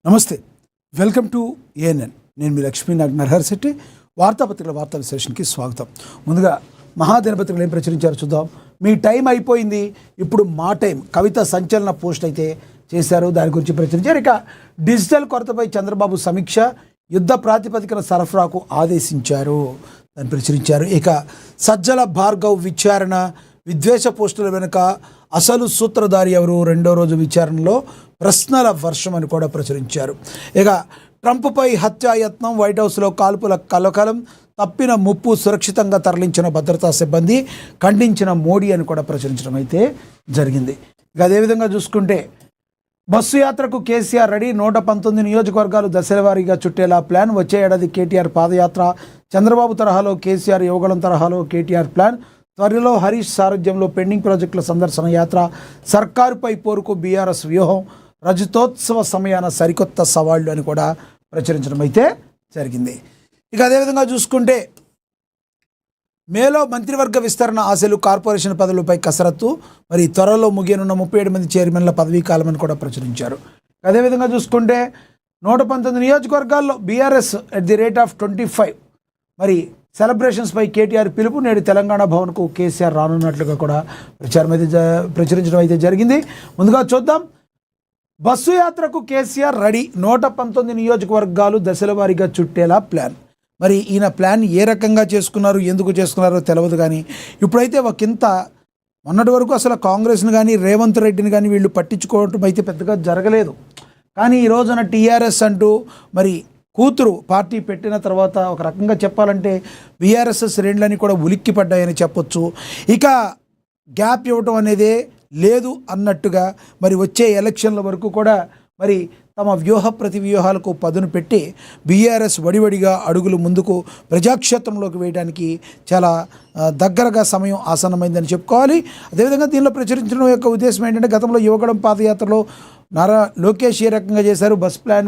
నమస్తే, welcome to ANN. నేను మీ లక్ష్మీ నరహర్ శెట్టి. వార్తాపత్రికల వార్తా విశ్లేషణకి స్వాగతం. ముందుగా మహాదినపత్రికలు ఏం ప్రచురించారో చూద్దాం. మీ టైం అయిపోయింది, ఇప్పుడు మా టైం కవిత సంచలన పోస్ట్ అయితే చేశారు, దాని గురించి ప్రచురించారు. ఇక డిజిటల్ కొరతపై చంద్రబాబు సమీక్ష, యుద్ధ ప్రాతిపదికన సరఫరాకు ఆదేశించారు, దాన్ని ప్రచురించారు. ఇక సజ్జల భార్గవ్ విచారణ, విద్వేష పోస్టుల వెనుక అసలు సూత్రధారి ఎవరు, రెండో రోజు విచారణలో ప్రశ్నల వర్షం అని కూడా ప్రచురించారు. ఇక ట్రంప్పై హత్యాయత్నం, వైట్ హౌస్లో కాల్పుల కలకలం, తప్పిన ముప్పు, సురక్షితంగా తరలించిన భద్రతా సిబ్బంది, ఖండించిన మోడీ అని కూడా ప్రచురించడం అయితే జరిగింది. ఇక అదేవిధంగా చూసుకుంటే బస్సు యాత్రకు కేసీఆర్ రెడీ, 119 నియోజకవర్గాలు దశలవారీగా చుట్టేలా ప్లాన్, వచ్చే ఏడాది కేటీఆర్ పాదయాత్ర, చంద్రబాబు తరహాలో కేసీఆర్, యువగళం తరహాలో కేటీఆర్ ప్లాన్, త్వరలో హరీష్ సారథ్యంలో పెండింగ్ ప్రాజెక్టుల సందర్శన యాత్ర, సర్కారుపై పోరుకు బీఆర్ఎస్ వ్యూహం, రజతోత్సవ సమయాన సరికొత్త సవాళ్లు అని కూడా ప్రచురించడం అయితే జరిగింది. ఇక అదేవిధంగా చూసుకుంటే మేలో మంత్రివర్గ విస్తరణ ఆశలు, కార్పొరేషన్ పదవులపై కసరత్తు, మరి త్వరలో ముగియనున్న 37 మంది చైర్మన్ల పదవీ కాలం అని కూడా ప్రచురించారు. అదేవిధంగా చూసుకుంటే 119 నియోజకవర్గాల్లో బీఆర్ఎస్ @25 మరి సెలబ్రేషన్స్పై కేటీఆర్ పిలుపు, నేడు తెలంగాణ భవన్కు కేసీఆర్ రానున్నట్లుగా కూడా ప్రచురించడం అయితే జరిగింది. ముందుగా చూద్దాం. బస్సు యాత్రకు కేసీఆర్ రెడీ, 119 నియోజకవర్గాలు దశల వారీగా చుట్టేలా ప్లాన్. మరి ఈయన ప్లాన్ ఏ రకంగా చేసుకున్నారు, ఎందుకు చేసుకున్నారో తెలియదు. కానీ ఇప్పుడైతే ఒకంత మొన్నటి వరకు అసలు కాంగ్రెస్ని కానీ రేవంత్ రెడ్డిని కానీ వీళ్ళు పట్టించుకోవటం అయితే పెద్దగా జరగలేదు. కానీ ఈ రోజున టీఆర్ఎస్ అంటూ మరి కూతురు పార్టీ పెట్టిన తర్వాత ఒక రకంగా చెప్పాలంటే బీఆర్ఎస్ శ్రేణులని కూడా ఉలిక్కి పడ్డాయని చెప్పొచ్చు. ఇక గ్యాప్ ఇవ్వటం అనేదే లేదు అన్నట్టుగా మరి వచ్చే ఎలక్షన్ల వరకు కూడా మరి తమ ప్రతి వ్యూహాలకు పదును పెట్టి బీఆర్ఎస్ వడివడిగా అడుగులు ముందుకు ప్రజాక్షేత్రంలోకి వేయడానికి చాలా దగ్గరగా సమయం ఆసన్నమైందని చెప్పుకోవాలి. అదేవిధంగా దీనిలో ప్రచురించడం యొక్క ఉద్దేశం ఏంటంటే, గతంలో యువగడం పాదయాత్రలో నారా లోకేష్ ఏ రకంగా చేశారు,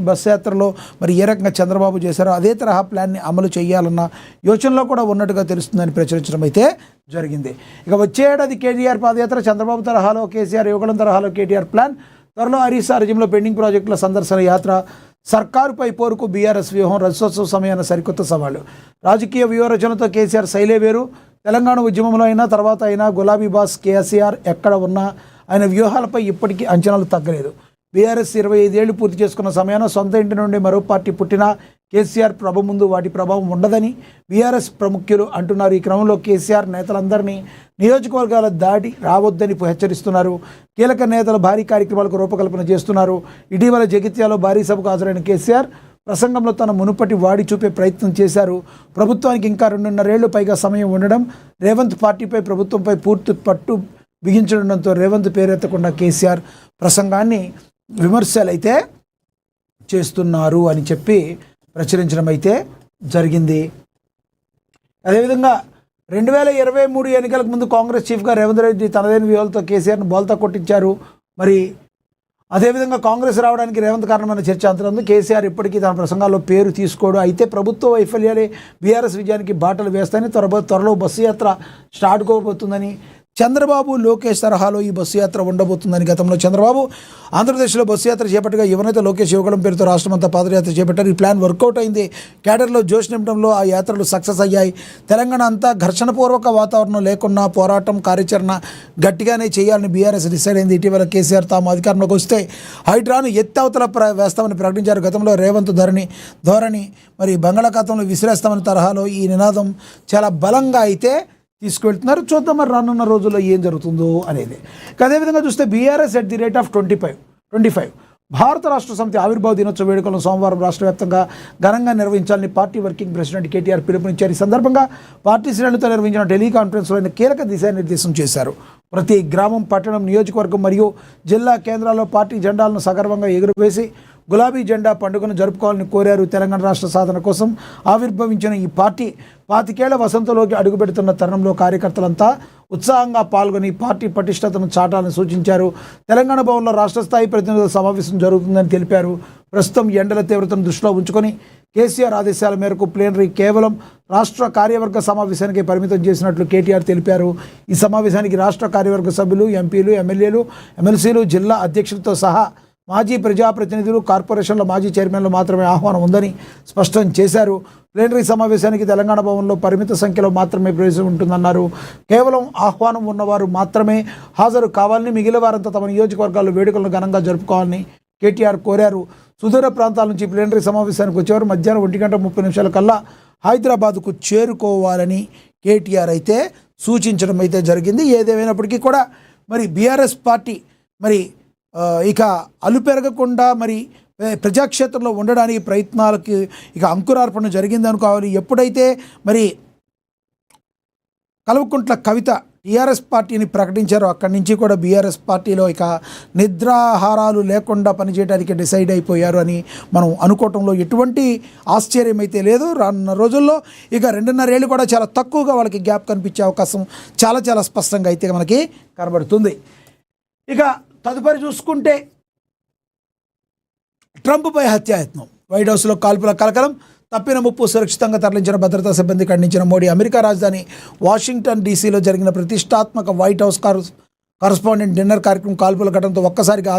బస్ యాత్రలో మరి ఏ రకంగా చంద్రబాబు చేశారో అదే తరహా ప్లాన్ని అమలు చేయాలన్న యోచనలో కూడా ఉన్నట్టుగా తెలుస్తుందని ప్రచురించడం అయితే జరిగింది. ఇక వచ్చే ఏడాది కేటీఆర్ పాదయాత్ర, చంద్రబాబు తరహాలో కేసీఆర్, యువగడం తరహాలో కేటీఆర్ ప్లాన్, త్వరలో హరీష్ సారథ్యంలో పెండింగ్ ప్రాజెక్టుల సందర్శన యాత్ర, సర్కారుపై పోరుకు బీఆర్ఎస్ వ్యూహం, రజతోత్సవ సమయాన సరికొత్త సవాళ్లు. రాజకీయ వ్యూహరచనతో కేసీఆర్ శైలే వేరు, తెలంగాణ ఉద్యమంలో అయినా తర్వాత అయినా గులాబీ బాస్ కేసీఆర్ ఎక్కడ ఉన్నా ఆయన వ్యూహాలపై ఇప్పటికీ అంచనాలు తగ్గలేదు. బీఆర్ఎస్ 25 ఏళ్లు పూర్తి చేసుకున్న సమయాన సొంత ఇంటి నుండి మరో పార్టీ పుట్టినా కేసీఆర్ ప్రభ ముందు వాటి ప్రభావం ఉండదని బీఆర్ఎస్ ప్రముఖులు అంటున్నారు. ఈ క్రమంలో కేసీఆర్ నేతలందరినీ నియోజకవర్గాల దాటి రావద్దని హెచ్చరిస్తున్నారు. కీలక నేతలు భారీ కార్యక్రమాలకు రూపకల్పన చేస్తున్నారు. ఇటీవల జగిత్యాలో భారీ సభకు హాజరైన కేసీఆర్ ప్రసంగంలో తన మునుపటి వాడి చూపే ప్రయత్నం చేశారు. ప్రభుత్వానికి ఇంకా 2.5 ఏళ్లు పైగా సమయం ఉండడం, రేవంత్ పార్టీపై ప్రభుత్వంపై పూర్తి పట్టు బిగించడంతో రేవంత్ పేరెత్తకుండా కేసీఆర్ ప్రసంగాన్ని విమర్శలు అయితే చేస్తున్నారు అని చెప్పి ప్రచురించడం అయితే జరిగింది. అదేవిధంగా 2023 ఎన్నికలకు ముందు కాంగ్రెస్ చీఫ్గా రేవంత్ రెడ్డి తనదైన వ్యూహాలతో కేసీఆర్ను బోల్తా కొట్టించారు. మరి అదేవిధంగా కాంగ్రెస్ రావడానికి రేవంత్ కారణమైన చర్చ అంతరందు. కేసీఆర్ ఇప్పటికీ తన ప్రసంగాల్లో పేరు తీసుకోడు. అయితే ప్రభుత్వ వైఫల్యాలే బీఆర్ఎస్ విజయానికి బాటలు వేస్తాయని, త్వరలో బస్సు యాత్ర స్టార్ట్ కాబోతుందని, చంద్రబాబు లోకేష్ తరహాలో ఈ బస్సు యాత్ర ఉండబోతుందని, గతంలో చంద్రబాబు ఆంధ్రప్రదేశ్లో బస్సు యాత్ర చేపట్టగా యువనేత లోకేష్ యువగడం పేరుతో రాష్ట్రమంతా పాదయాత్ర చేపట్టారు. ఈ ప్లాన్ వర్కౌట్ అయింది. క్యాడర్లో జోష్ నింపడంలో ఆ యాత్రలు సక్సెస్ అయ్యాయి. తెలంగాణ అంతా ఘర్షణపూర్వక వాతావరణం లేకున్నా పోరాటం కార్యాచరణ గట్టిగానే చేయాలని బీఆర్ఎస్ డిసైడ్ అయింది. ఇటీవల కేసీఆర్ తాము అధికారంలోకి వస్తే హైడ్రాను ఎత్తవతల వేస్తామని ప్రకటించారు. గతంలో రేవంత్ ధోరణి మరి బంగాళాఖాతంలో విసిరేస్తామని తరహాలో ఈ నినాదం చాలా బలంగా అయితే తీసుకువెళ్తున్నారు. చూద్దాం మరి రానున్న రోజుల్లో ఏం జరుగుతుందో అనేది. అదేవిధంగా చూస్తే బీఆర్ఎస్ @25 భారత రాష్ట్ర సమితి ఆవిర్భావ దినోత్సవ వేడుకలను సోమవారం రాష్ట్ర వ్యాప్తంగా ఘనంగా నిర్వహించాలని పార్టీ వర్కింగ్ ప్రెసిడెంట్ కేటీఆర్ పిలుపునిచ్చారు. ఈ సందర్భంగా పార్టీ శ్రేణులతో నిర్వహించిన టెలికాన్ఫరెన్స్లో ఆయన కీలక దిశానిర్దేశం చేశారు. ప్రతి గ్రామం, పట్టణం, నియోజకవర్గం మరియు జిల్లా కేంద్రాల్లో పార్టీ జెండాలను సగర్వంగా ఎగురవేసి గులాబీ జెండా పండుగను జరుపుకోవాలని కోరారు. తెలంగాణ రాష్ట్ర సాధన కోసం ఆవిర్భవించిన ఈ పార్టీ 25 ఏళ్ల వసంతంలోకి అడుగుపెడుతున్న తరుణంలో కార్యకర్తలంతా ఉత్సాహంగా పాల్గొని పార్టీ పటిష్టతను చాటాలని సూచించారు. తెలంగాణ భవన్లో రాష్ట్ర స్థాయి ప్రతినిధుల సమావేశం జరుగుతుందని తెలిపారు. ప్రస్తుతం ఎండల తీవ్రతను దృష్టిలో ఉంచుకొని కేసీఆర్ ఆదేశాల మేరకు ప్లేనరీ కేవలం రాష్ట్ర కార్యవర్గ సమావేశానికి పరిమితం చేసినట్లు కేటీఆర్ తెలిపారు. ఈ సమావేశానికి రాష్ట్ర కార్యవర్గ సభ్యులు, ఎంపీలు, ఎమ్మెల్యేలు, ఎమ్మెల్సీలు, జిల్లా అధ్యక్షులతో సహా మాజీ ప్రజాప్రతినిధులు, కార్పొరేషన్ల మాజీ చైర్మన్లు మాత్రమే ఆహ్వానం ఉందని స్పష్టం చేశారు. ప్లీనరీ సమావేశానికి తెలంగాణ భవన్లో పరిమిత సంఖ్యలో మాత్రమే ప్రవేశం ఉంటుందన్నారు. కేవలం ఆహ్వానం ఉన్నవారు మాత్రమే హాజరు కావాలని, మిగిలిన వారంతా తమ నియోజకవర్గాల్లో వేడుకలను ఘనంగా జరుపుకోవాలని కేటీఆర్ కోరారు. సుదూర ప్రాంతాల నుంచి ప్లీనరీ సమావేశానికి వచ్చేవారు మధ్యాహ్నం 1:30 కల్లా హైదరాబాద్కు చేరుకోవాలని కేటీఆర్ అయితే సూచించడం అయితే జరిగింది. ఏదేమైనప్పటికీ కూడా మరి బీఆర్ఎస్ పార్టీ మరి ఇక అలుపెరగకుండా మరి ప్రజాక్షేత్రంలో ఉండడానికి ప్రయత్నాలకి ఇక అంకురార్పణ జరిగిందనుకోవాలి. ఎప్పుడైతే మరి కల్వకుంట్ల కవిత టీఆర్ఎస్ పార్టీని ప్రకటించారో అక్కడి నుంచి కూడా బీఆర్ఎస్ పార్టీలో ఇక నిద్రాహారాలు లేకుండా పనిచేయడానికి డిసైడ్ అయిపోయారు అని మనం అనుకోవటంలో ఎటువంటి ఆశ్చర్యం అయితే లేదు. రానున్న రోజుల్లో ఇక 2.5 ఏళ్ళు కూడా చాలా తక్కువగా వాళ్ళకి గ్యాప్ కనిపించే అవకాశం చాలా చాలా స్పష్టంగా అయితే మనకి కనబడుతుంది. ఇక తదుపరి చూసుకుంటే ట్రంప్పై హత్యాయత్నం, వైట్ హౌస్లో కాల్పుల కలకలం, తప్పిన ముప్పు, సురక్షితంగా తరలించిన భద్రతా సిబ్బంది ఖండించిన మోడీ. అమెరికా రాజధాని వాషింగ్టన్ డీసీలో జరిగిన ప్రతిష్టాత్మక వైట్ హౌస్ కరస్పాండెంట్ డిన్నర్ కార్యక్రమం కాల్పుల ఘటనతో ఒక్కసారిగా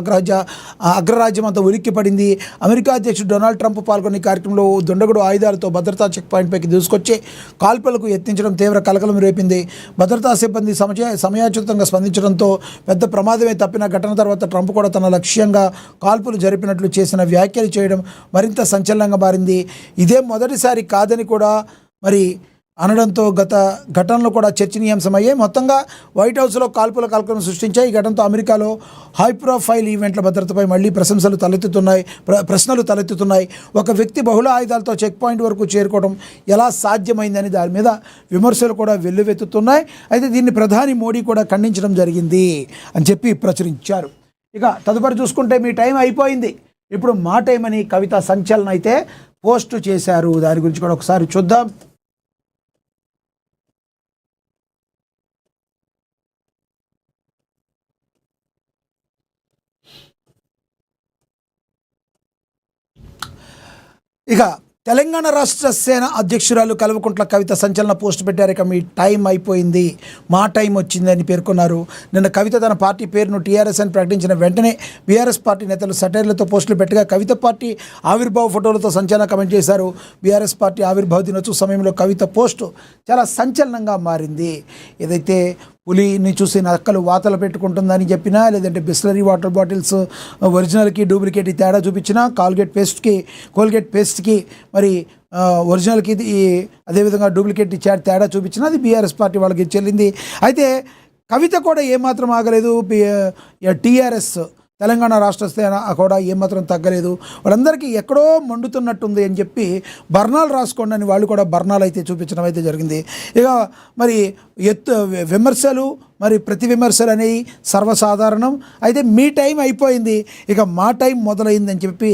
అగ్రరాజ్యం అంతా ఉలిక్కిపడింది. అమెరికా అధ్యక్షుడు డొనాల్డ్ ట్రంప్ పాల్గొన్న కార్యక్రమంలో దుండగుడు ఆయుధాలతో భద్రతా చెక్ పాయింట్పైకి దూసుకొచ్చి కాల్పులకు యత్నించడం తీవ్ర కలకలం రేపింది. భద్రతా సిబ్బంది సమయోచితంగా స్పందించడంతో పెద్ద ప్రమాదమే తప్పిన ఘటన తర్వాత ట్రంప్ కూడా తన లక్ష్యంగా కాల్పులు జరిపినట్లు చేసిన వ్యాఖ్యలు చేయడం మరింత సంచలనంగా మారింది. ఇదే మొదటిసారి కాదని కూడా మరి అనడంతో గత ఘటనలు కూడా చర్చనీయాంశమయ్యాయి. మొత్తంగా వైట్ హౌస్లో కాల్పుల కలకలం సృష్టించాయి. ఈ ఘటనతో అమెరికాలో హై ప్రొఫైల్ ఈవెంట్ల భద్రతపై మళ్లీ ప్రశ్నలు తలెత్తుతున్నాయి. ఒక వ్యక్తి బహుళ ఆయుధాలతో చెక్ పాయింట్ వరకు చేరుకోవడం ఎలా సాధ్యమైందని దాని మీద విమర్శలు కూడా వెల్లువెత్తుతున్నాయి. అయితే దీన్ని ప్రధాని మోడీ కూడా ఖండించడం జరిగింది అని చెప్పి ప్రచురించారు. ఇక తదుపరి చూసుకుంటే మీ టైం అయిపోయింది, ఇప్పుడు మా టైం అని కవిత సంచలనం అయితే పోస్టు చేశారు. దాని గురించి కూడా ఒకసారి చూద్దాం. ఇక తెలంగాణ రాష్ట్ర సేన అధ్యక్షురాలు కల్వకుంట్ల కవిత సంచలన పోస్ట్ పెట్టారు. ఇక మీ టైం అయిపోయింది, మా టైం వచ్చిందని పేర్కొన్నారు. నిన్న కవిత తన పార్టీ పేరును టీఆర్ఎస్ అని ప్రకటించిన వెంటనే బీఆర్ఎస్ పార్టీ నేతలు సటైర్లతో పోస్టులు పెట్టగా కవిత పార్టీ ఆవిర్భావ ఫోటోలతో సంచలన కమెంట్ చేశారు. బీఆర్ఎస్ పార్టీ ఆవిర్భావ దినోత్సవ సమయంలో కవిత పోస్టు చాలా సంచలనంగా మారింది. ఏదైతే పులిని చూసి నక్కలు వాతలు పెట్టుకుంటుందని చెప్పినా, లేదంటే బిస్లరీ వాటర్ బాటిల్స్ ఒరిజినల్కి డూప్లికేట్ తేడా చూపించినా, కోల్గేట్ పేస్ట్కి మరి ఒరిజినల్కి అదేవిధంగా డూప్లికేట్ తేడా చూపించినా అది బీఆర్ఎస్ పార్టీ వాళ్ళకి చెల్లింది. అయితే కవిత కూడా ఏమాత్రం ఆగలేదు. టీఆర్ఎస్ తెలంగాణ రాష్ట్ర సేన కూడా ఏమాత్రం తగ్గలేదు. వాళ్ళందరికీ ఎక్కడో మండుతున్నట్టుంది అని చెప్పి బర్ణాలు రాసుకోండి అని వాళ్ళు కూడా బర్ణాలు అయితే చూపించడం అయితే జరిగింది. ఇక మరి విమర్శలు మరి ప్రతి విమర్శలు అనేవి సర్వసాధారణం. అయితే మీ టైం అయిపోయింది, ఇక మా టైం మొదలైంది అని చెప్పి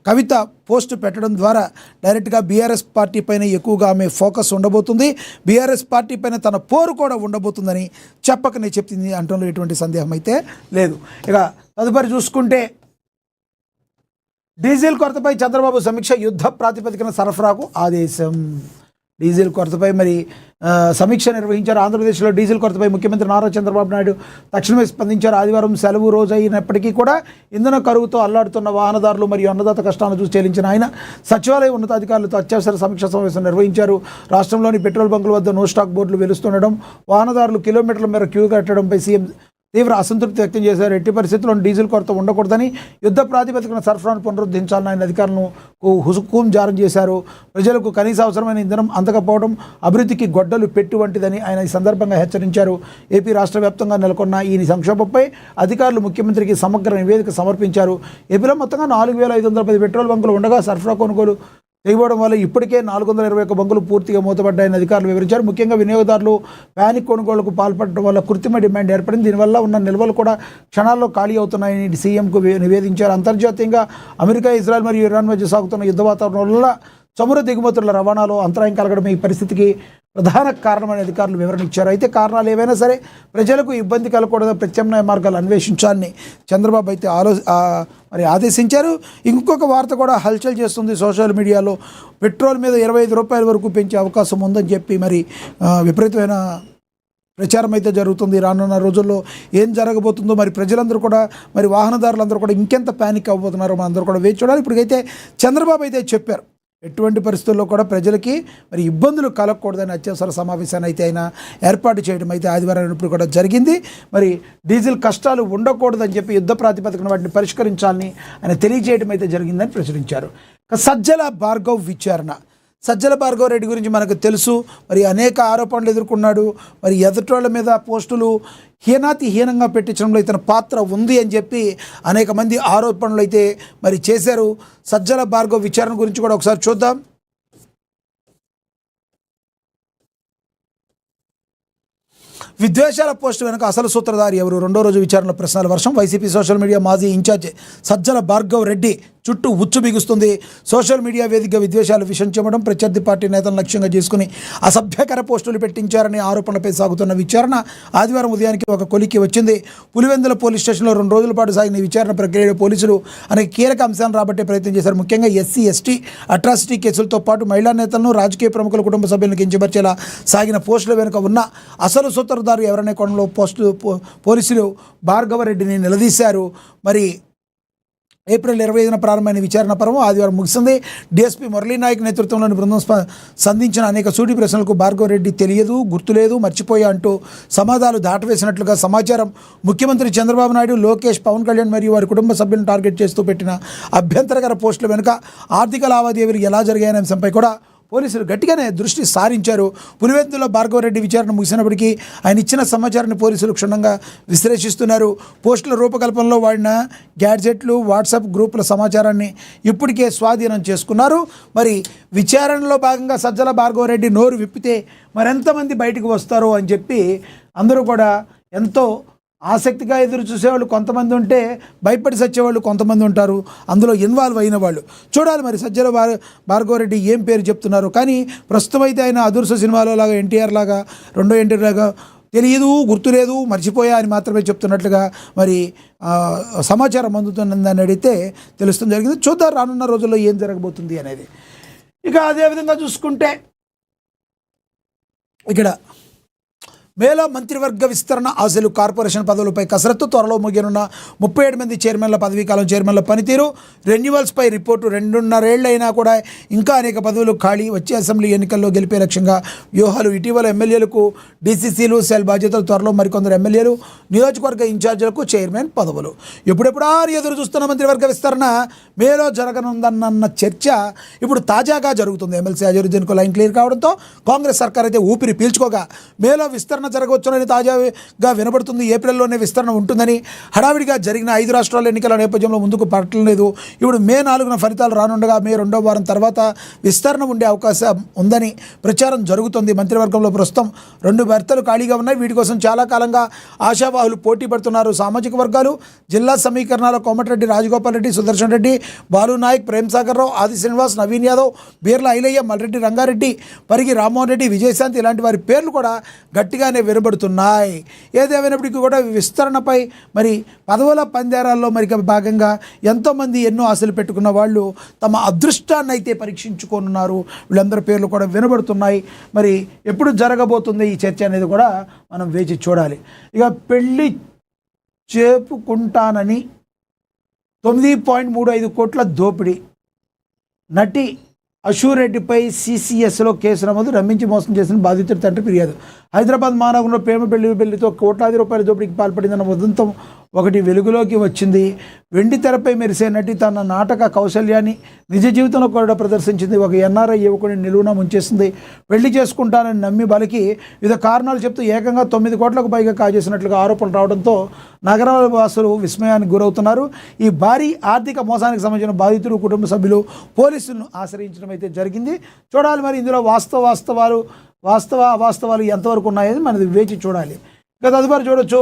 కవిత పోస్ట్ పెట్టడం ద్వారా డైరెక్ట్గా బీఆర్ఎస్ పార్టీ పైన ఎక్కువగా ఆమె ఫోకస్ ఉండబోతుంది. బీఆర్ఎస్ పార్టీ పైన తన పోరు కూడా ఉండబోతుందని చెప్పకనే చెప్తుంది అంటంలో ఎటువంటి సందేహం అయితే లేదు. ఇక తదుపరి చూసుకుంటే డీజిల్ కొరతపై చంద్రబాబు సమీక్ష, యుద్ధ ప్రాతిపదికన సరఫరాకు ఆదేశం. డీజిల్ కొరతపై మరి సమీక్ష నిర్వహించారు. ఆంధ్రప్రదేశ్లో డీజిల్ కొరతపై ముఖ్యమంత్రి నారా చంద్రబాబు నాయుడు తక్షణమే స్పందించారు. ఆదివారం సెలవు రోజు అయినప్పటికీ కూడా ఇంధన కరువుతో అల్లాడుతున్న వాహనదారులు మరియు అన్నదాత కష్టాలను చూసి చెల్లించిన ఆయన సచివాలయ ఉన్నతాధికారులతో అత్యవసర సమీక్ష సమావేశం నిర్వహించారు. రాష్ట్రంలోని పెట్రోల్ బంకుల వద్ద నో స్టాక్ బోర్డులు వెలుస్తుండడం, వాహనదారులు కిలోమీటర్ల మేర క్యూ కట్టడంపై సీఎం తీవ్ర అసంతృప్తి వ్యక్తం చేశారు. ఎట్టి పరిస్థితుల్లో డీజిల్ కొరత ఉండకూడదని, యుద్ధ ప్రాతిపదికన సరఫరాను పునరుద్ధరించాలని ఆయన అధికారులను హుకుం జారీ చేశారు. ప్రజలకు కనీస అవసరమైన ఇంధనం అందకపోవడం అభివృద్ధికి గొడ్డలు పెట్టు వంటిదని ఆయన ఈ సందర్భంగా హెచ్చరించారు. ఏపీ రాష్ట్ర వ్యాప్తంగా నెలకొన్న ఈ సంక్షోభంపై అధికారులు ముఖ్యమంత్రికి సమగ్ర నివేదిక సమర్పించారు. ఏపీలో మొత్తంగా 4,510 పెట్రోల్ బంకులు ఉండగా సరఫరా కొనుగోలు చేయబోవడం వల్ల ఇప్పటికే 421 బంకులు పూర్తిగా మూతపడ్డాయని అధికారులు వివరించారు. ముఖ్యంగా వినియోగదారులు ప్యానిక్ కొనుగోలుకు పాల్పడడం వల్ల కృత్రిమ డిమాండ్ ఏర్పడింది. దీనివల్ల ఉన్న నిల్వలు కూడా క్షణాల్లో ఖాళీ అవుతున్నాయని సీఎంకు నివేదించారు. అంతర్జాతీయంగా అమెరికా, ఇజ్రాయెల్ మరియు ఇరాన్ మధ్య సాగుతున్న యుద్ధ వాతావరణం వల్ల చమురు దిగుమతుల రవాణాలో అంతరాయం కలగడం ఈ పరిస్థితికి ప్రధాన కారణమని అధికారులు వివరణ ఇచ్చారు. అయితే కారణాలు ఏవైనా సరే ప్రజలకు ఇబ్బంది కలగకూడదు, ప్రత్యామ్నాయ మార్గాలు అన్వేషించాలని చంద్రబాబు అయితే మరి ఆదేశించారు. ఇంకొక వార్త కూడా హల్చల్ చేస్తుంది సోషల్ మీడియాలో. పెట్రోల్ మీద 25 రూపాయల వరకు పెంచే అవకాశం ఉందని చెప్పి మరి విపరీతమైన ప్రచారం అయితే జరుగుతుంది. రానున్న రోజుల్లో ఏం జరగబోతుందో మరి ప్రజలందరూ కూడా, మరి వాహనదారులందరూ కూడా ఇంకెంత ప్యానిక్ అవ్వబోతున్నారో మనం అందరూ కూడా వేచి చూడాలి. ఇప్పటికైతే చంద్రబాబు అయితే చెప్పారు, ఎటువంటి పరిస్థితుల్లో కూడా ప్రజలకి మరి ఇబ్బందులు కలగకూడదని అత్యవసర సమావేశాన్ని అయితే ఆయన ఏర్పాటు చేయడం అయితే ఆదివారం ఇప్పుడు కూడా జరిగింది. మరి డీజిల్ కష్టాలు ఉండకూడదని చెప్పి యుద్ధ ప్రాతిపదికన వాటిని పరిష్కరించాలని ఆయన తెలియజేయడం అయితే జరిగిందని ప్రచురించారు. సజ్జల భార్గవ్ విచారణ. సజ్జల భార్గవ్ రెడ్డి గురించి మనకు తెలుసు, మరి అనేక ఆరోపణలు ఎదుర్కొన్నాడు. మరి ఎదుటోళ్ళ మీద పోస్టులు హీనంగా పెట్టించడంలో ఇతని పాత్ర ఉంది అని చెప్పి అనేక మంది ఆరోపణలు అయితే మరి చేశారు. సజ్జల భార్గవ్ విచారణ గురించి కూడా ఒకసారి చూద్దాం. విద్వేషాల పోస్టు వెనుక అసలు సూత్రధారి ఎవరు? రెండో రోజు విచారణలో ప్రశ్నల వర్షం. వైసీపీ సోషల్ మీడియా మాజీ ఇన్ఛార్జ్ సజ్జల భార్గవ్ రెడ్డి చుట్టూ ఉచ్చు బిగుస్తుంది. సోషల్ మీడియా వేదికగా విద్వేషాలు విషం చెమ్మడం, ప్రత్యర్థి పార్టీ నేతలను లక్ష్యంగా చేసుకుని అసభ్యకర పోస్టులు పెట్టించారనే ఆరోపణలపై సాగుతున్న విచారణ ఆదివారం ఉదయానికి ఒక కొలిక్కి వచ్చింది. పులివెందుల పోలీస్ స్టేషన్లో 2 రోజుల పాటు సాగిన ఈ విచారణ ప్రక్రియలో పోలీసులు అనేక కీలక అంశాలను రాబట్టే ప్రయత్నం చేశారు. ముఖ్యంగా ఎస్సీ, ఎస్టీ అట్రాసిటీ కేసులతో పాటు మహిళా నేతలను, రాజకీయ ప్రముఖుల కుటుంబ సభ్యులను కించపరిచేలా సాగిన పోస్టుల వెనుక ఉన్న అసలు సూత్రధారు ఎవరనే కోణంలో పోలీసులు భార్గవరెడ్డిని నిలదీశారు. మరి ఏప్రిల్ 25న ప్రారంభమైన విచారణ పర్వం ఆదివారం ముగిసింది. డీఎస్పీ మురళీనాయక్ నేతృత్వంలోని బృందం సంధించిన అనేక సూటి ప్రశ్నలకు భార్గవరెడ్డి తెలియదు, గుర్తులేదు, మర్చిపోయా అంటూ సమాధానాలు దాటవేసినట్లుగా సమాచారం. ముఖ్యమంత్రి చంద్రబాబు నాయుడు, లోకేష్, పవన్ కళ్యాణ్ మరియు వారి కుటుంబ సభ్యులను టార్గెట్ చేస్తూ పెట్టిన అభ్యంతరకర పోస్టుల వెనుక ఆర్థిక లావాదేవీలు ఎలా జరిగాయనే అంశంపై కూడా పోలీసులు గట్టిగానే దృష్టి సారించారు. పులివెందులో భార్గవరెడ్డి విచారణ ముగిసినప్పటికీ ఆయన ఇచ్చిన సమాచారాన్ని పోలీసులు క్షుణ్ణంగా విశ్లేషిస్తున్నారు. పోస్టుల రూపకల్పనలో వాడిన గ్యాడ్జెట్లు, వాట్సాప్ గ్రూపుల సమాచారాన్ని ఇప్పటికే స్వాధీనం చేసుకున్నారు. మరి విచారణలో భాగంగా సజ్జల భార్గవరెడ్డి నోరు విప్పితే మరెంతమంది బయటకు వస్తారో అని చెప్పి అందరూ కూడా ఎంతో ఆసక్తిగా ఎదురు చూసేవాళ్ళు కొంతమంది ఉంటే, భయపడి సచ్చేవాళ్ళు కొంతమంది ఉంటారు, అందులో ఇన్వాల్వ్ అయిన వాళ్ళు. చూడాలి మరి సజ్జల భార్గవరెడ్డి ఏం పేరు చెప్తున్నారు. కానీ ప్రస్తుతం అయితే ఆయన అదుర్స సినిమాలో లాగా ఎన్టీఆర్ లాగా, రెండో ఎన్టీఆర్ లాగా తెలియదు, గుర్తులేదు, మర్చిపోయా అని మాత్రమే చెప్తున్నట్లుగా మరి సమాచారం అందుతుందని అడిగితే తెలుస్తుంది జరిగింది. చూద్దాం రానున్న రోజుల్లో ఏం జరగబోతుంది అనేది. ఇక అదేవిధంగా చూసుకుంటే ఇక్కడ మేలో మంత్రివర్గ విస్తరణ ఆశలు, కార్పొరేషన్ పదవులపై కసరత్తు. త్వరలో ముగియనున్న 37 మంది చైర్మన్ల పదవీకాలం, చైర్మన్ల పనితీరు, రెన్యువల్స్పై రిపోర్టు. 2.5 ఏళ్లైనా కూడా ఇంకా అనేక పదవులు ఖాళీ. వచ్చే అసెంబ్లీ ఎన్నికల్లో గెలిపే లక్ష్యంగా వ్యూహాలు. ఇటీవల ఎమ్మెల్యేలకు డీసీసీలు, సెల్ బాధ్యతలు. త్వరలో మరికొందరు ఎమ్మెల్యేలు, నియోజకవర్గ ఇన్ఛార్జీలకు చైర్మన్ పదవులు. ఎప్పుడెప్పుడా ఎదురు చూస్తున్న మంత్రివర్గ విస్తరణ మేలో జరగనుందన్న చర్చ ఇప్పుడు తాజాగా జరుగుతుంది. ఎమ్మెల్సీ అజరుద్దీన్కు లైన్ క్లియర్ కావడంతో కాంగ్రెస్ సర్కార్ అయితే ఊపిరి పీల్చుకోగా మేలో విస్తరణ జరగవచ్చునని తాజాగా వినబడుతుంది. ఏప్రిల్లోనే విస్తరణ ఉంటుందని హడావిడిగా జరిగిన 5 రాష్ట్రాల ఎన్నికల నేపథ్యంలో ముందుకు పడట్లేదు. ఇప్పుడు మే 4న ఫలితాలు రానుండగా మే 2వ వారం తర్వాత విస్తరణ ఉండే అవకాశం ఉందని ప్రచారం జరుగుతుంది. మంత్రివర్గంలో ప్రస్తుతం 2 భర్తలు ఖాళీగా ఉన్నాయి. వీటి కోసం చాలా కాలంగా ఆశావాహులు పోటీ పడుతున్నారు. సామాజిక వర్గాలు, జిల్లా సమీకరణాల కోమటిరెడ్డి రాజగోపాల్ రెడ్డి, సుదర్శన్ రెడ్డి, బాలు నాయక్, ప్రేమ్సాగర్ రావు, ఆది శ్రీనివాస్, నవీన్ యాదవ్, బీర్ల ఐలయ్య, మల్రెడ్డి రంగారెడ్డి, పరిగి రామ్మోహన్ రెడ్డి, విజయశాంతి ఇలాంటి వారి పేర్లు కూడా గట్టిగా వినబడుతున్నాయి. ఏదేమైనప్పటికీ కూడా విస్తరణపై మరి పదవుల పందేరాల్లో మరి భాగంగా ఎంతోమంది ఎన్నో ఆశలు పెట్టుకున్న వాళ్ళు తమ అదృష్టాన్ని అయితే పరీక్షించుకోనున్నారు. వీళ్ళందరి పేర్లు కూడా వినబడుతున్నాయి. మరి ఎప్పుడు జరగబోతుంది ఈ చర్చ అనేది కూడా మనం వేచి చూడాలి. ఇక పెళ్లి చెప్పుకుంటానని 9.35 కోట్ల దోపిడీ. నటి అశూరెడ్డిపై సీసీఎస్లో కేసు నమోదు. రమ్మించి మోసం చేసిన బాధితుడి తండ్రి ఫిర్యాదు. హైదరాబాద్ మహానగరంలో ప్రేమ పెళ్లితో కోట్లాది రూపాయల దోపిడీకి పాల్పడిందన్న ఉదంతం ఒకటి వెలుగులోకి వచ్చింది. వెండి తెరపై మెరిసే నటి తన నాటక కౌశల్యాన్ని నిజ జీవితంలో కూడా ప్రదర్శించింది. ఒక ఎన్ఆర్ఐ యువకుడిని నిలువున ముంచేసింది. పెళ్లి చేసుకుంటానని నమ్మి బలికి వివిధ కారణాలు చెప్తూ ఏకంగా 9 కోట్లకు పైగా కాజేసినట్లుగా ఆరోపణలు రావడంతో నగర వాసులు విస్మయానికి గురవుతున్నారు. ఈ భారీ ఆర్థిక మోసానికి సంబంధించిన బాధితులు, కుటుంబ సభ్యులు పోలీసులను ఆశ్రయించడం అయితే జరిగింది. చూడాలి మరి ఇందులో అవాస్తవాలు ఎంతవరకు ఉన్నాయని మనది వేచి చూడాలి. ఇక తదుపరి చూడొచ్చు,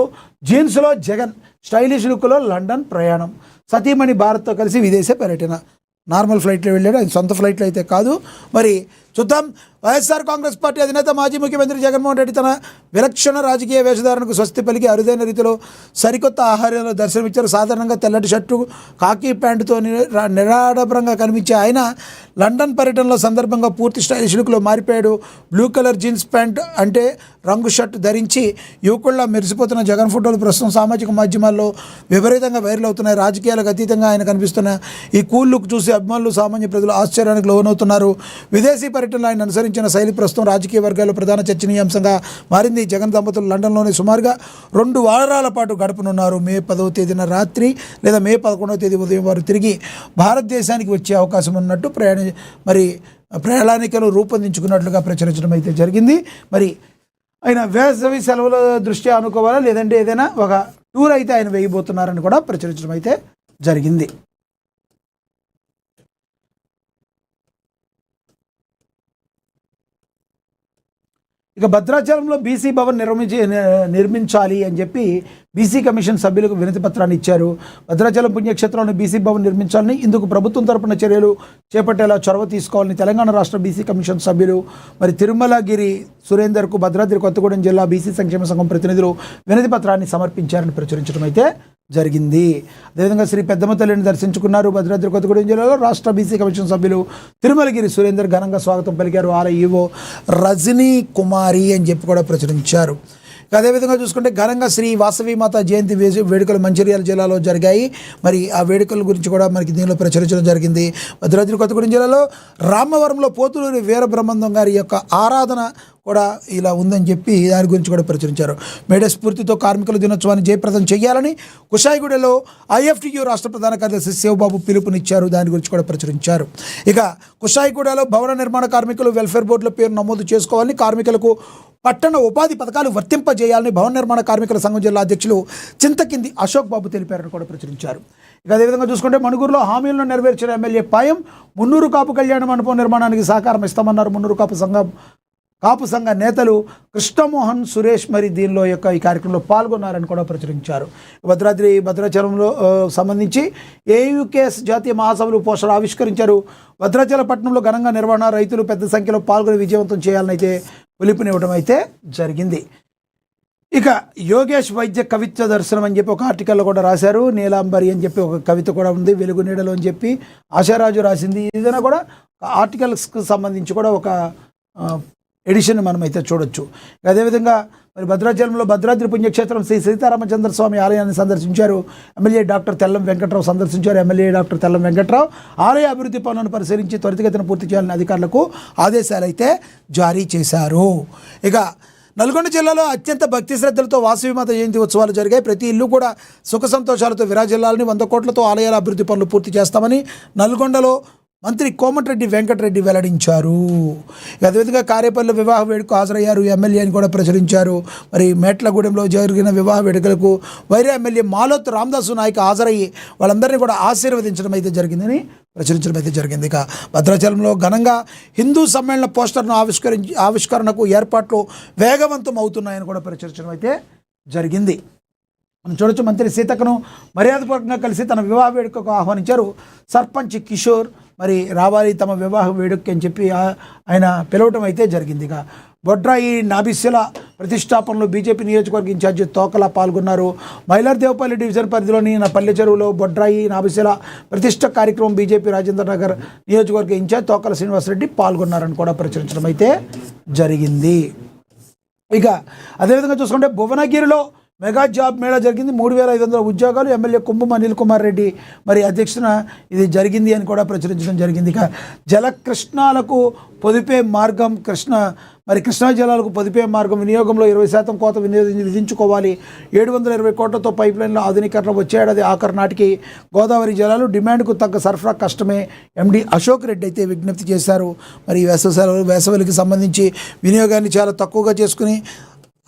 జీన్స్లో జగన్, స్టైలిష్ లుక్లో లండన్ ప్రయాణం. సతీమణి భారత్తో కలిసి విదేశీ పర్యటన. నార్మల్ ఫ్లైట్లో వెళ్ళాడు, ఆయన సొంత ఫ్లైట్లో అయితే కాదు. మరి చూద్దాం. వైఎస్ఆర్ కాంగ్రెస్ పార్టీ అధినేత మాజీ ముఖ్యమంత్రి జగన్మోహన్ రెడ్డి తన విలక్షణ రాజకీయ వేషధారణకు స్వస్తి పలికి అరుదైన రీతిలో సరికొత్త ఆహారంలో దర్శనమిచ్చారు. సాధారణంగా తెల్లటి షర్టు కాకి ప్యాంటుతో నిరాడంబరంగా కనిపించే ఆయన లండన్ పర్యటనలో సందర్భంగా పూర్తి స్టైలిష్ లుక్లో మారిపోయాడు. బ్లూ కలర్ జీన్స్ ప్యాంట్ అంటే రంగు షర్ట్ ధరించి యువకుల్లా మెరిసిపోతున్న జగన్ ఫోటోలు ప్రస్తుతం సామాజిక మాధ్యమాల్లో విపరీతంగా వైరల్ అవుతున్నాయి. రాజకీయాలకు అతీతంగా ఆయన కనిపిస్తున్న ఈ కూల్ లుక్ చూసి అభిమానులు సామాన్య ప్రజలు ఆశ్చర్యానికి లోనవుతున్నారు. విదేశీ పర్యటనలో ఆయన అనుసరించిన శైలి ప్రస్తుతం రాజకీయ వర్గాల్లో ప్రధాన చర్చనీయాంశంగా మారింది. జగన్ దంపతులు లండన్లోని సుమారుగా 2 వారాల పాటు గడపనున్నారు. మే 10వ తేదీన రాత్రి లేదా మే 11వ తేదీ ఉదయం వారు తిరిగి భారతదేశానికి వచ్చే అవకాశం ఉన్నట్టు ప్రణాళికలు రూపొందించుకున్నట్లుగా ప్రచురించడం అయితే జరిగింది. మరి ఆయన వేసవి సెలవుల దృష్ట్యా అనుకోవాలా, లేదంటే ఏదైనా ఒక టూర్ అయితే ఆయన వేయబోతున్నారని కూడా ప్రచురించడం అయితే జరిగింది. ఇక భద్రాచలంలో బీసీ భవన్ నిర్మించాలి అని చెప్పి బీసీ కమిషన్ సభ్యులకు వినతి పత్రాన్ని ఇచ్చారు. భద్రాచలం పుణ్యక్షేత్రంలో బీసీ భవన్ నిర్మించాలని, ఇందుకు ప్రభుత్వం తరపున చర్యలు చేపట్టేలా చొరవ తీసుకోవాలని తెలంగాణ రాష్ట్ర బీసీ కమిషన్ సభ్యులు మరి తిరుమలగిరి సురేందర్కు భద్రాద్రి కొత్తగూడెం జిల్లా బీసీ సంక్షేమ సంఘం ప్రతినిధులు వినతి పత్రాన్ని సమర్పించారని ప్రచురించడం అయితే జరిగింది. అదేవిధంగా శ్రీ పెద్దమ్మ తల్లిని దర్శించుకున్నారు. భద్రాద్రి కొత్తగూడెం జిల్లాలో రాష్ట్ర బీసీ కమిషన్ సభ్యులు తిరుమలగిరి సురేందర్ ఘనంగా స్వాగతం పలికారు. ఆలయ ఈవో రజనీ కుమారి అని చెప్పి కూడా ప్రచురించారు. అదేవిధంగా చూసుకుంటే ఘనంగా శ్రీ వాసవి మాత జయంతి వేడుకలు మంచిర్యాల జిల్లాలో జరిగాయి. మరి ఆ వేడుకల గురించి కూడా మనకి దీనిలో ప్రచురించడం జరిగింది. భద్రాద్రి కొత్తగూడెం జిల్లాలో రామవరంలో పోతులూరి వీరబ్రహ్మం గారి యొక్క ఆరాధన కూడా ఇలా ఉందని చెప్పి దాని గురించి కూడా ప్రచురించారు. మేడే స్ఫూర్తితో కార్మికుల దినోత్సవాన్ని జయప్రదం చేయాలని కుషాయిగూడలో ఐఎఫ్టియు రాష్ట్ర ప్రధాన కార్యదర్శి శివబాబు పిలుపునిచ్చారు. దాని గురించి కూడా ప్రచురించారు. ఇక కుషాయిగూడలో భవన నిర్మాణ కార్మికులు వెల్ఫేర్ బోర్డుల పేరు నమోదు చేసుకోవాలని, కార్మికులకు పట్టణ ఉపాధి పథకాలు వర్తింపజేయాలని భవన నిర్మాణ కార్మికుల సంఘం జిల్లా అధ్యక్షులు చింతకింది అశోక్ బాబు తెలిపారని కూడా ప్రచురించారు. ఇక అదేవిధంగా చూసుకుంటే మణుగూరులో హామీలను నెరవేర్చిన ఎమ్మెల్యే పాయం మున్నూరు కాపు కళ్యాణ మండపం నిర్మాణానికి సహకారం ఇస్తామన్నారు. మున్నూరు కాపు సంఘ నేతలు కృష్ణమోహన్ సురేష్ మరి దీనిలో ఈ కార్యక్రమంలో పాల్గొన్నారని కూడా ప్రచురించారు. భద్రాచలంలో సంబంధించి ఏయుకేఎస్ జాతీయ మహాసభలు పోస్టర్ ఆవిష్కరించారు. భద్రాచల పట్టణంలో ఘనంగా నిర్వహణ, రైతులు పెద్ద సంఖ్యలో పాల్గొని విజయవంతం చేయాలని అయితే పిలుపునివ్వడం అయితే జరిగింది. ఇక యోగేష్ వైద్య కవిత్వ దర్శనం అని చెప్పి ఒక ఆర్టికల్లో కూడా రాశారు. నీలాంబరి అని చెప్పి ఒక కవిత కూడా ఉంది, వెలుగు నీడలో అని చెప్పి ఆశారాజు రాసింది. ఏదైనా కూడా ఆర్టికల్స్కి సంబంధించి కూడా ఒక ఎడిషన్ మనం అయితే చూడొచ్చు. అదేవిధంగా మరి భద్రాచలంలో భద్రాద్రి పుణ్యక్షేత్రం శ్రీ సీతారామచంద్ర స్వామి ఆలయాన్ని సందర్శించారు. ఎమ్మెల్యే డాక్టర్ తెల్లం వెంకట్రావు సందర్శించారు. ఎమ్మెల్యే డాక్టర్ తెల్లం వెంకట్రావు ఆలయ అభివృద్ధి పనులను పరిశీలించి త్వరితగతిన పూర్తి చేయాలని అధికారులకు ఆదేశాలు అయితే జారీ చేశారు. ఇక నల్గొండ జిల్లాలో అత్యంత భక్తి శ్రద్ధలతో వాసవిమాత జయంతి ఉత్సవాలు జరిగాయి. ప్రతి ఇల్లు కూడా సుఖ సంతోషాలతో విరాజిల్లాలని, 100 కోట్లతో ఆలయాల అభివృద్ధి పనులు పూర్తి చేస్తామని నల్గొండలో మంత్రి కోమటిరెడ్డి వెంకటరెడ్డి వెల్లడించారు. అదేవిధంగా కారేపల్లి వివాహ వేడుకకు హాజరయ్యారు ఎమ్మెల్యే అని కూడా ప్రచురించారు. మరి మేట్లగూడెంలో జరిగిన వివాహ వేడుకలకు వైరా ఎమ్మెల్యే మాలోత్ రామదాసు నాయక్ హాజరయ్యి వాళ్ళందరినీ కూడా ఆశీర్వదించడం అయితే జరిగిందని ప్రచురించడం అయితే జరిగింది. ఇక భద్రాచలంలో ఘనంగా హిందూ సమ్మేళన పోస్టర్ను ఆవిష్కరణకు ఏర్పాట్లు వేగవంతం అవుతున్నాయని కూడా ప్రచురించడం అయితే జరిగింది. మనం చూడొచ్చు, మంత్రి సీతక్కను మర్యాదపూర్వకంగా కలిసి తన వివాహ వేడుకకు ఆహ్వానించారు. సర్పంచ్ కిషోర్ మరి రావాలి తమ వివాహ వేడుక అని చెప్పి ఆయన పిలవటం అయితే జరిగింది. ఇక బొడ్రాయి నాభిశిల ప్రతిష్టాపనలో బీజేపీ నియోజకవర్గ ఇన్ఛార్జి తోకలా పాల్గొన్నారు. మైలార్దేవపల్లి డివిజన్ పరిధిలోని పల్లె చెరువులో బొడ్రాయి నాభిశిల ప్రతిష్ట కార్యక్రమం బీజేపీ రాజేంద్ర నగర్ నియోజకవర్గ ఇన్ఛార్జ్ తోకల శ్రీనివాసరెడ్డి పాల్గొన్నారని కూడా ప్రచురించడం అయితే జరిగింది. ఇక అదేవిధంగా చూసుకుంటే భువనగిరిలో మెగా జాబ్ మేళా జరిగింది. 3500 ఉద్యోగాలు. ఎమ్మెల్యే కుంభం అనిల్ కుమార్ రెడ్డి మరి అధ్యక్షతన ఇది జరిగింది అని కూడా ప్రచురించడం జరిగింది. ఇక జలకృష్ణాలకు పొదిపే మార్గం కృష్ణా జలాలకు పొదిపే మార్గం వినియోగంలో 20% కోత విధించుకోవాలి. 720 కోట్లతో పైప్ లైన్ల ఆధునీకరణ వచ్చే ఏడాది ఆఖరు నాటికి గోదావరి జలాలు డిమాండ్కు తగ్గ సరఫరా కష్టమే ఎండి అశోక్ రెడ్డి అయితే విజ్ఞప్తి చేశారు. మరి వేసవికి సంబంధించి వినియోగాన్ని చాలా తక్కువగా చేసుకుని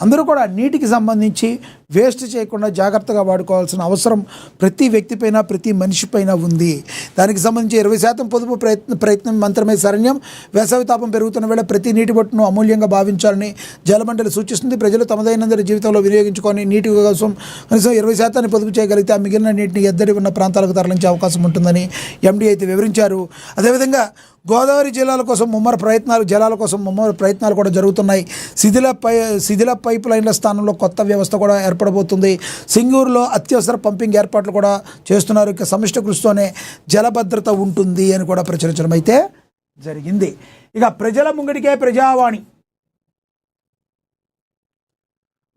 అందరూ కూడా నీటికి సంబంధించి వేస్ట్ చేయకుండా జాగ్రత్తగా వాడుకోవాల్సిన అవసరం ప్రతి వ్యక్తిపైన ప్రతి మనిషిపైన ఉంది. దానికి సంబంధించి 20% పొదుపు ప్రయత్నం మంత్రమే శరణ్యం. వేసవి తాపం పెరుగుతున్న వేళ ప్రతి నీటి బొట్టును అమూల్యంగా భావించాలని జలమండలి సూచిస్తుంది. ప్రజలు తమ దైనందిన జీవితంలో వినియోగించుకొని నీటి కోసం కనీసం 20% పొదుపు చేయగలిగితే ఆ మిగిలిన నీటిని ఎద్దడి ఉన్న ప్రాంతాలకు తరలించే అవకాశం ఉంటుందని ఎండీ అయితే వివరించారు. అదేవిధంగా గోదావరి జలాల కోసం ముమ్మర ప్రయత్నాలు కూడా జరుగుతున్నాయి. శిథిల పైప్ లైన్ల స్థానంలో కొత్త వ్యవస్థ కూడా ఏర్పడబోతుంది. సింగూరులో అత్యవసర పంపింగ్ ఏర్పాట్లు కూడా చేస్తున్నారు. ఇక సమిష్టి కృషితోనే జలభద్రత ఉంటుంది అని కూడా ప్రచురించడం అయితే జరిగింది. ఇక ప్రజల ముంగడికే ప్రజావాణి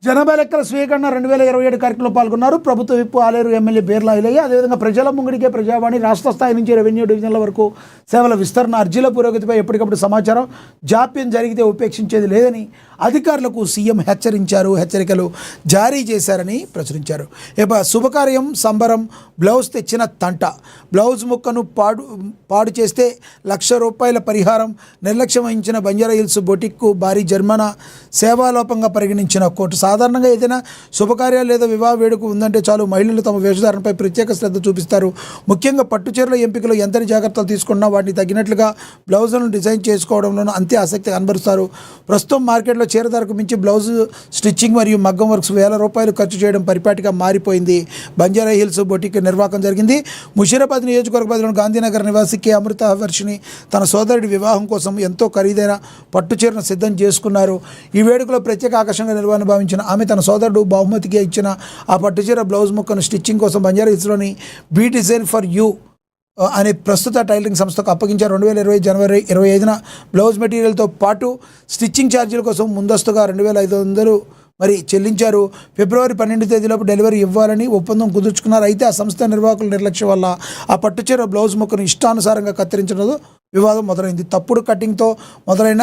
జనాభా లెక్కల స్వీకరణ 2027 కార్యక్రమంలో పాల్గొన్నారు. ప్రభుత్వ విప్పు ఆలేరు ఎమ్మెల్యే బీర్లా ఐలయ్య. అదేవిధంగా ప్రజల ముంగడికే ప్రజావాణి రాష్ట్ర స్థాయి నుంచి రెవెన్యూ డివిజన్ల వరకు సేవల విస్తరణ, అర్జీల పురోగతిపై ఎప్పటికప్పుడు సమాచారం, జాప్యం జరిగితే ఉపేక్షించేది లేదని అధికారులకు సీఎం హెచ్చరికలు జారీ చేశారని ప్రచురించారు. శుభకార్యం సంబరం, బ్లౌజ్ తెచ్చిన తంట, బ్లౌజ్ ముక్కను పాడు చేస్తే ₹1,00,000 పరిహారం, నిర్లక్ష్యం వహించిన బంజారాహిల్స్ బొటిక్కు భారీ జరిమానా, సేవాలోపంగా పరిగణించిన కోర్టు. సాధారణంగా ఏదైనా శుభకార్యాలు లేదా వివాహ వేడుక ఉందంటే చాలు మహిళలు తమ వేషధారణపై ప్రత్యేక శ్రద్ధ చూపిస్తారు. ముఖ్యంగా పట్టు చీరల ఎంపికలో ఎంతటి జాగ్రత్తలు తీసుకున్నా వాటిని తగినట్లుగా బ్లౌజులను డిజైన్ చేసుకోవడంలోనూ అంతే ఆసక్తి కనబరుస్తారు. ప్రస్తుతం మార్కెట్లో చీర ధరకు మించి బ్లౌజ్ స్టిచ్చింగ్ మరియు మగ్గం వర్క్స్ ₹1,000 ఖర్చు చేయడం పరిపాటిగా మారిపోయింది. బంజారాహిల్స్ బొటిక్ నిర్వాహకం జరిగింది. ముషీరాబాద్ నియోజకవర్గ పరిధిలోని గాంధీనగర్ నివాసి కే అమృత వర్షిని తన సోదరుడి వివాహం కోసం ఎంతో ఖరీదైన పట్టు చీరను సిద్ధం చేసుకున్నారు. ఈ వేడుకలో ప్రత్యేక ఆకర్షణగా నిర్వహణ భావించిన ఆమె తన సోదరుడు బహుమతిగా ఇచ్చిన ఆ పట్టుచీర బ్లౌజ్ ముక్కను స్టిచ్చింగ్ కోసం బంజారాహిల్స్లోని బీ డిజైన్ ఫర్ యూ అనే ప్రస్తుత టైలరింగ్ సంస్థకు అప్పగించారు. 2020 జనవరి 25న బ్లౌజ్ మెటీరియల్తో పాటు స్టిచ్చింగ్ ఛార్జీల కోసం ముందస్తుగా 2,500 చెల్లించారు. ఫిబ్రవరి 12 తేదీలోపు డెలివరీ ఇవ్వాలని ఒప్పందం కుదుర్చుకున్నారు. అయితే ఆ సంస్థ నిర్వాహకుల నిర్లక్ష్యం వల్ల ఆ పట్టుచీర బ్లౌజ్ ముక్కను ఇష్టానుసారంగా కత్తిరించడం వివాదం మొదలైంది. తప్పుడు కటింగ్తో మొదలైన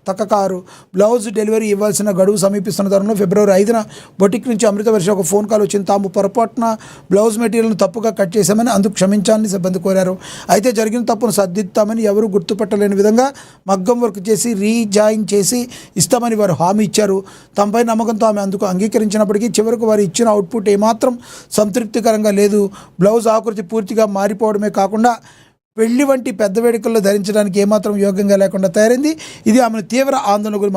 తకకారు బ్లౌజ్ డెలివరీ ఇవ్వాల్సిన గడువు సమీపిస్తున్న తరుణంలో ఫిబ్రవరి 5న బొటిక్ నుంచి అమృత వర్ష ఒక ఫోన్ కాల్ వచ్చింది. తాము పొరపాటున బ్లౌజ్ మెటీరియల్ను తప్పుగా కట్ చేశామని, అందుకు క్షమించాలని సిబ్బంది కోరారు. అయితే జరిగిన తప్పును సర్దిద్దామని, ఎవరూ గుర్తుపట్టలేని విధంగా మగ్గం వర్క్ చేసి రీజాయిన్ చేసి ఇస్తామని వారు హామీ ఇచ్చారు. తమపై నమ్మకంతో ఆమె అందుకు అంగీకరించినప్పటికీ చివరకు వారు ఇచ్చిన అవుట్పుట్ ఏమాత్రం సంతృప్తికరంగా లేదు. బ్లౌజ్ ఆకృతి పూర్తిగా మారిపోవడమే కాకుండా పెళ్లి వంటి పెద్ద వేడుకల్లో ధరించడానికి ఏమాత్రం యోగ్యంగా లేకుండా తయారైంది. ఇది ఆమెను తీవ్ర ఆందోళనకు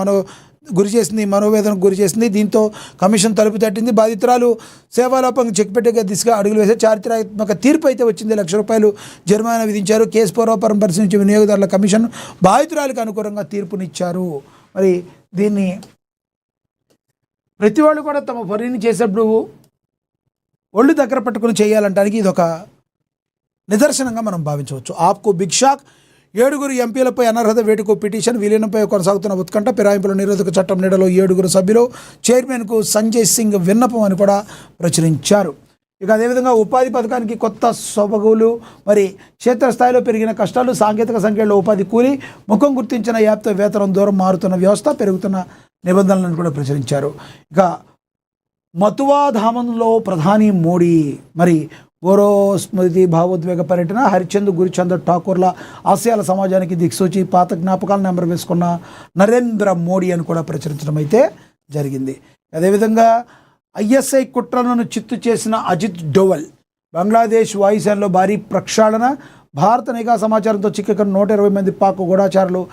మనోవేదనకు గురి చేసింది. దీంతో కమిషన్ తలుపు తట్టింది. బాధితురాలు సేవాలోపంగా చెక్పెట్టే దిశగా అడుగులు వేసే చారిత్రాత్మక తీర్పు అయితే వచ్చింది. ₹1,00,000 జరిమానా విధించారు. కేసు పూర్వపరం పరిశీలించి వినియోగదారుల కమిషన్ బాధితురాలకు అనుకూలంగా తీర్పునిచ్చారు. దీన్ని ప్రతి వాళ్ళు కూడా తమ పనిని చేసేప్పుడు ఒళ్ళు దగ్గర పట్టుకుని చేయాలంటానికి ఇది ఒక నిదర్శనంగా మనం భావించవచ్చు. ఆప్కు బిగ్ షాక్, 7 ఎంపీలపై అనర్హత వేటుకు పిటిషన్, విలీనంపై కొనసాగుతున్న ఉత్కంఠ, ఫిరాయింపుల నిరోధక చట్టం నీడలో 7 సభ్యులు, చైర్మన్కు సంజయ్ సింగ్ విన్నపం అని కూడా ప్రచురించారు. ఇక అదేవిధంగా ఉపాధి పథకానికి కొత్త సొబగులు, క్షేత్రస్థాయిలో పెరిగిన కష్టాలు, సాంకేతిక సంఖ్యలో ఉపాధి కూలి, ముఖం గుర్తించిన యాప్తో వేతనం దూరం మారుతున్న వ్యవస్థ, పెరుగుతున్న నిబంధనలను కూడా ప్రచురించారు. ఇక మతువాధామంలో ప్రధాని మోడీ గౌరవ స్మృతి భావోద్వేగ పర్యటన, హరిచంద్ గురుచంద్ర ఠాకూర్ల ఆశయాల సమాజానికి దిక్సూచి, పాత జ్ఞాపకాలను నెంబర్ వేసుకున్న నరేంద్ర మోడీ అని కూడా ప్రచురించడం అయితే జరిగింది. అదేవిధంగా ఐఎస్ఐ కుట్రలను చిత్తు చేసిన అజిత్ డోవల్, బంగ్లాదేశ్ వాయుసేనలో భారీ ప్రక్షాళన, భారత నిఘా సమాచారంతో చిక్కుకున్న 120 మంది పాక్ గూఢచారులు,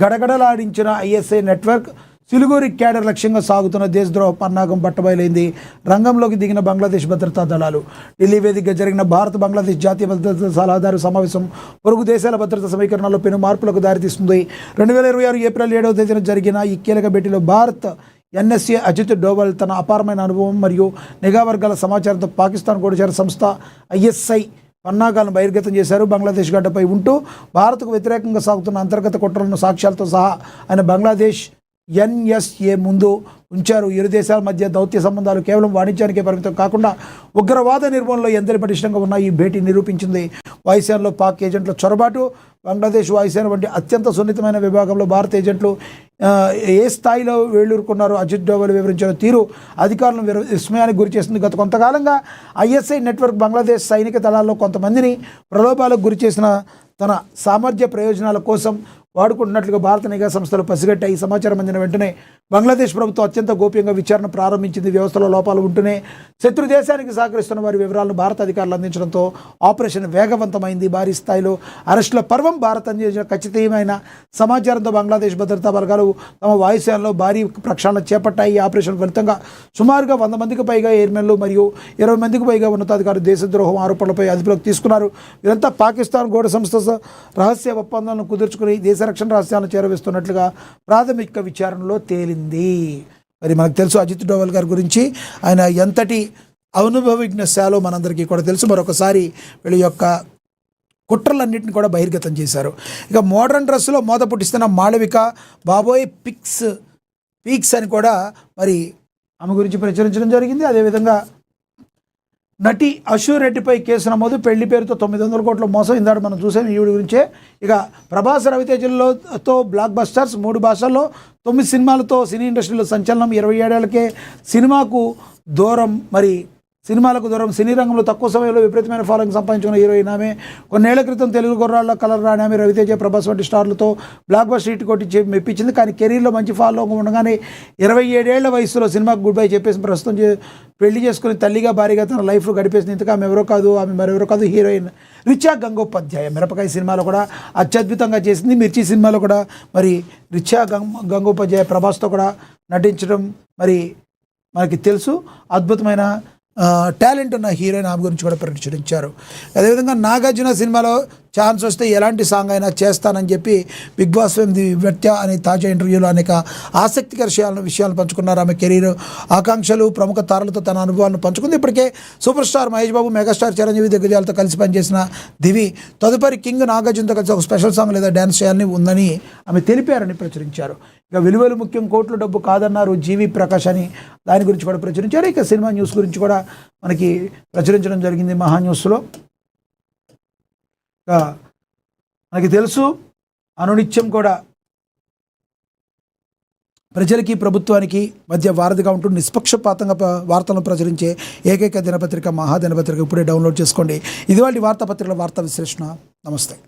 గడగడలాడించిన ఐఎస్ఐ నెట్వర్క్, సిలిగురి క్యాడర్ లక్ష్యంగా సాగుతున్న దేశద్రోహ పన్నాగం బట్టబయలైంది. రంగంలోకి దిగిన బంగ్లాదేశ్ భద్రతా దళాలు. ఢిల్లీ వేదికగా జరిగిన భారత బంగ్లాదేశ్ జాతీయ భద్రతా సలహాదారు సమావేశం పొరుగు దేశాల భద్రతా సమీకరణలో పెను మార్పులకు దారితీస్తుంది. 2026 ఏప్రిల్ 7వ తేదీన జరిగిన ఈ కీలక భేటీలో భారత్ ఎన్ఎస్ఏ అజిత్ డోవల్ తన అపారమైన అనుభవం మరియు నిఘా వర్గాల సమాచారంతో పాకిస్తాన్ గూఢచార సంస్థ ఐఎస్ఐ పన్నాగాలను బహిర్గతం చేశారు. బంగ్లాదేశ్ గడ్డపై ఉంటూ భారత్కు వ్యతిరేకంగా సాగుతున్న అంతర్గత కుట్రలను సాక్ష్యాలతో సహా ఆయన బంగ్లాదేశ్ ఎన్ఎస్ఏ ముందు ఉంచారు. ఇరు దేశాల మధ్య దౌత్య సంబంధాలు కేవలం వాణిజ్యానికే పరిమితం కాకుండా ఉగ్రవాద నిర్మూలనలో ఎంతటి పటిష్టంగా ఉన్న ఈ భేటీ నిరూపించింది. వాయుసేనలో పాక్ ఏజెంట్ల చొరబాటు, బంగ్లాదేశ్ వాయుసేన వంటి అత్యంత సున్నితమైన విభాగంలో భారత ఏజెంట్లు ఏ స్థాయిలో వేళ్ళూరుకున్నారో అజిత్ డోవల్ వివరించిన తీరు అధికారులను విస్మయానికి గురి చేస్తుంది. గత కొంతకాలంగా ఐఎస్ఐ నెట్వర్క్ బంగ్లాదేశ్ సైనిక దళాల్లో కొంతమందిని ప్రలోభాలకు గురి చేసిన తన సామర్థ్య ప్రయోజనాల కోసం వాడుకుంటున్నట్లుగా భారత నిఘా సంస్థలు పసిగట్టాయి. ఈ సమాచారం అందిన వెంటనే బంగ్లాదేశ్ ప్రభుత్వం అత్యంత గోప్యంగా విచారణ ప్రారంభించింది. వ్యవస్థలో లోపాలు ఉంటూనే శత్రు దేశానికి సహకరిస్తున్న వారి వివరాలను భారత అధికారులు అందించడంతో ఆపరేషన్ వేగవంతమైంది. భారీ స్థాయిలో అరెస్టుల పర్వం. భారత్ అందించిన ఖచ్చితమైన సమాచారంతో బంగ్లాదేశ్ భద్రతా బలగాలు తమ వాయుసేనలో భారీ ప్రక్షాళన చేపట్టాయి. ఈ ఆపరేషన్ ఫలితంగా సుమారుగా 100 మందికి పైగా ఎయిర్మెన్లు మరియు 20 మందికి పైగా ఉన్నతాధికారులు దేశద్రోహం ఆరోపణలపై అదుపులోకి తీసుకున్నారు. వీరంతా పాకిస్తాన్ గోడ సంస్థ రహస్య ఒప్పందాలను కుదుర్చుకుని దేశ రక్షణ రహస్యాలను చేరవేస్తున్నట్లుగా ప్రాథమిక విచారణలో తేలింది. మరి మనకు తెలుసు అజిత్ డోవల్ గారి గురించి, ఆయన ఎంతటి అనుభవజ్ఞశాలో మనందరికీ కూడా తెలుసు. మరొకసారి వీళ్ళ యొక్క కుట్రలన్నింటిని కూడా బహిర్గతం చేశారు. ఇక మోడర్న్ డ్రెస్సులో మోత పుట్టిస్తున్న మాళవిక బాబోయ్ పీక్స్ అని కూడా మరి ఆమె గురించి ప్రచురించడం జరిగింది. అదేవిధంగా నటి అశూరెడ్డిపై కేసు నమోదు. పెళ్లి పేరుతో 900 కోట్ల మోసం. ఇందాడు మనం చూసాం ఈవిడ గురించే. ఇక ప్రభాస్ రవితేజలతో బ్లాక్ బస్టర్స్, 3 భాషల్లో 9 సినిమాలతో సినీ ఇండస్ట్రీలో సంచలనం. 27 ఏళ్లకే సినిమాలకు దూరం. సినిమాలకు దూరం, సినీ రంగంలో తక్కువ సమయంలో విపరీతమైన ఫాలోయింగ్ సంపాదించుకున్న హీరోయిన్ ఆమె. కొన్నేళ్ల క్రితం తెలుగు కుర్రాళ్ళ కలర్ రాని ఆమె రవితేజ, ప్రభాస్ వంటి స్టార్లతో బ్లాక్ బస్టర్ హిట్ కొట్టి మెప్పించింది. కానీ కెరీర్లో మంచి ఫాలోయింగ్ ఉండగానే 27 ఏళ్ల వయసులో సినిమాకు గుడ్ బై చెప్పేసి ప్రస్తుతం పెళ్లి చేసుకుని తల్లిగా భారీగా తన లైఫ్ గడిపేసింది. ఇంతగా ఆమె మరెవరో కాదు హీరోయిన్ రిచా గంగోపాధ్యాయ. మిరపకాయ సినిమాలో కూడా అత్యద్భుతంగా చేసింది. మిర్చి సినిమాలో కూడా మరి రిచా గంగోపాధ్యాయ ప్రభాస్తో కూడా నటించడం మరి మనకి తెలుసు. అద్భుతమైన టాలెంట్ ఉన్న హీరోయిన్ ఆమె గురించి కూడా ప్రచురించారు. అదేవిధంగా నాగార్జున సినిమాలో ఛాన్స్ వస్తే ఎలాంటి సాంగ్ అయినా చేస్తానని చెప్పి బిగ్ బాస్ వ్యత్య అనే తాజా ఇంటర్వ్యూలో అనేక ఆసక్తికర విషయాలను పంచుకున్నారు. ఆమె కెరీర్ ఆకాంక్షలు, ప్రముఖ తారలతో తన అనుభవాలను పంచుకుంది. ఇప్పటికే super star Mahesh Babu, megastar Chiranjeevi దిగ్గజాలతో కలిసి పనిచేసిన దివి తదుపరి కింగ్ నాగార్జునతో కలిసి ఒక స్పెషల్ సాంగ్ లేదా డ్యాన్స్ చేయాలని ఉందని ఆమె తెలిపారని ప్రచురించారు. ఇక విలువలు ముఖ్యం, కోట్లు డబ్బు కాదన్నారు జీవి ప్రకాష్ అని, దాని గురించి కూడా ప్రచురించారు. ఇక సినిమా న్యూస్ గురించి కూడా మనకి ప్రచురించడం జరిగింది మహా న్యూస్లో. మనకి తెలుసు అనునిత్యం కూడా ప్రజలకి ప్రభుత్వానికి మధ్య వారధిగా ఉంటూ నిష్పక్షపాతంగా వార్తలను ప్రచురించే ఏకైక దినపత్రిక మహా దినపత్రిక. ఇప్పుడే డౌన్లోడ్ చేసుకోండి. ఇది వాటి వార్తాపత్రికల వార్తా విశ్లేషణ. నమస్తే.